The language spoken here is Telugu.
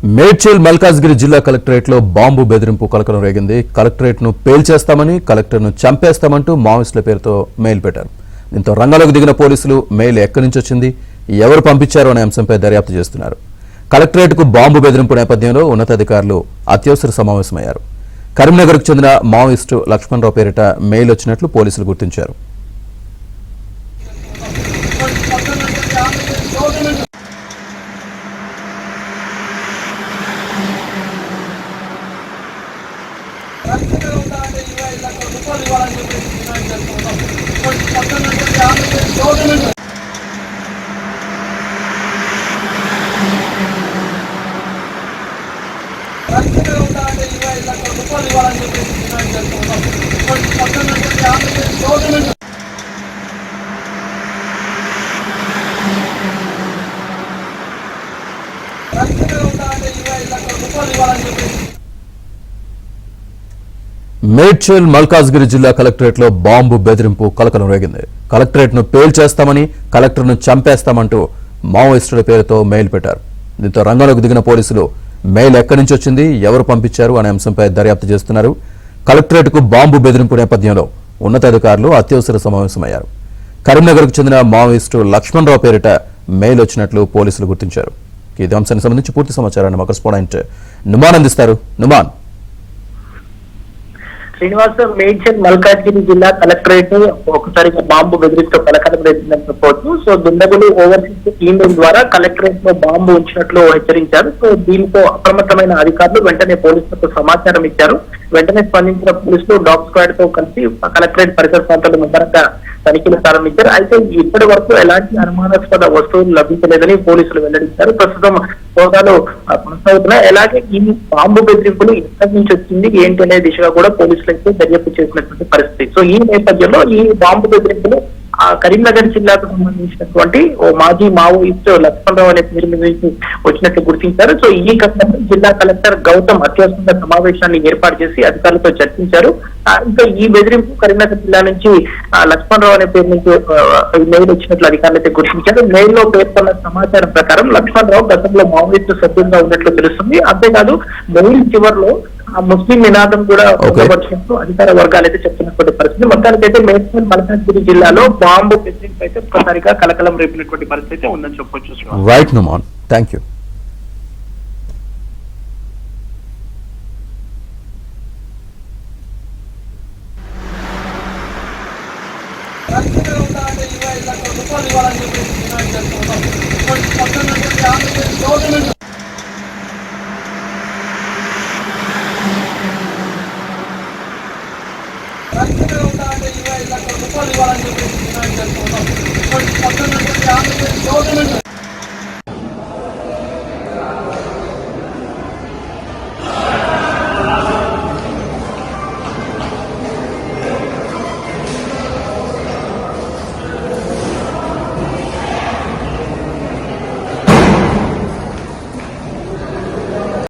మేడ్చల్ మల్కాజ్గిరి జిల్లా కలెక్టరేట్ లో బాంబు బెదిరింపు కలకలం రేగింది. కలెక్టరేట్ ను పేల్చేస్తామని, కలెక్టర్ ను చంపేస్తామంటూ మావోయిస్టుల పేరుతో మెయిల్ పెట్టారు. దీంతో రంగంలోకి దిగిన పోలీసులు మెయిల్ ఎక్కడి నుంచి వచ్చింది, ఎవరు పంపించారో అనే అంశంపై దర్యాప్తు చేస్తున్నారు. కలెక్టరేట్ కు బాంబు బెదిరింపు నేపథ్యంలో ఉన్నతాధికారులు అత్యవసర సమావేశమయ్యారు. కరీంనగర్కు చెందిన మావోయిస్టు లక్ష్మణరావు పేరిట మెయిల్ వచ్చినట్లు పోలీసులు గుర్తించారు. మేడ్చల్ మల్కాజ్గిరి జిల్లా కలెక్టరేట్ లో బాంబు బెదిరింపు కలకలం రేగింది. కలెక్టరేట్ ను పేల్చేస్తామని, కలెక్టర్ ను చంపేస్తామంటూ మావోయిస్టుల పేరుతో మెయిల్ పెట్టారు. దీంతో రంగంలోకి దిగిన పోలీసులు మెయిల్ ఎక్కడి నుంచి వచ్చింది, ఎవరు పంపించారు అనే అంశంపై దర్యాప్తు చేస్తున్నారు. కలెక్టరేట్ కు బాంబు బెదిరింపు నేపథ్యంలో ఉన్నతాధికారులు అత్యవసర సమావేశమయ్యారు. కరీంనగర్కు చెందిన మావోయిస్టు లక్ష్మణరావు పేరిట మెయిల్ వచ్చినట్లు పోలీసులు గుర్తించారు. ఈ అంశానికి సంబంధించి పూర్తి సమాచారాన్ని మా కరెస్పాండెంట్ నుమాన్ అందిస్తారు. నుమాన్, శ్రీనివాస, మేడ్చల్ మల్కాజ్గిరి జిల్లా కలెక్టరేట్ ఒకసారిగా బాంబు బెదిరిస్తూ కలకలం రేసిందని చెప్పవచ్చు. సో దుండగులు ఓవర్సీస్ ఈమెయిల్ ద్వారా కలెక్టరేట్ లో బాంబు ఉంచినట్లు హెచ్చరించారు. సో దీంతో అప్రమత్తమైన అధికారులు వెంటనే పోలీసులకు సమాచారం ఇచ్చారు. వెంటనే స్పందించిన పోలీసులు డాగ్ స్క్వాడ్ తో కలిసి కలెక్టరేట్ పరిసర ప్రాంతాల్లో ముమ్మరంగా తనిఖీలు ప్రారంభించారు. అయితే ఇప్పటి వరకు ఎలాంటి అనుమానాస్పద వస్తువులు లభించలేదని పోలీసులు వెల్లడించారు. ప్రస్తుతం సోదాలు కొనసాగుతున్నాయి. అలాగే ఈ బాంబు బెదిరింపులు ఎక్కడి నుంచి వచ్చింది ఏంటి అనే దిశగా కూడా పోలీసులు అయితే దర్యాప్తు చేసినటువంటి పరిస్థితి. సో ఈ నేపథ్యంలో ఈ బాంబు బెదిరింపులు కరీంనగర్ జిల్లాకు సంబంధించినటువంటి ఓ మాజీ మావోయిస్ట్ లక్ష్మణరావు అనే పేరు నుంచి వచ్చినట్లు గుర్తించారు. సో ఈ ఘటనపై జిల్లా కలెక్టర్ గౌతమ్ అత్యవసర సమావేశాన్ని ఏర్పాటు చేసి అధికారులతో చర్చించారు. ఇంకా ఈ బెదిరింపు కరీంనగర్ జిల్లా నుంచి లక్ష్మణరావు అనే పేరు నుంచి మెయిల్ వచ్చినట్లు అధికారులు అయితే గుర్తించారు. మెయిల్ లో పేర్కొన్న సమాచారం ప్రకారం లక్ష్మణరావు గతంలో మావోయిస్ట్ సభ్యులుగా ఉన్నట్లు తెలుస్తుంది. అంతేకాదు మెయిల్ చివరిలో ముస్లిం నినాదం కూడా పొందవచ్చినట్టు అధికార వర్గాలు అయితే చెప్తున్నటువంటి పరిస్థితి. మొత్తానికైతే మేడ్చల్ మల్కాజ్గిరి జిల్లాలో బాంబు బెదిరింపు అయితే ఒక్కసారిగా కలకలం రేపినటువంటి పరిస్థితి ఉందని చెప్పొచ్చు. Right Numan, thank you.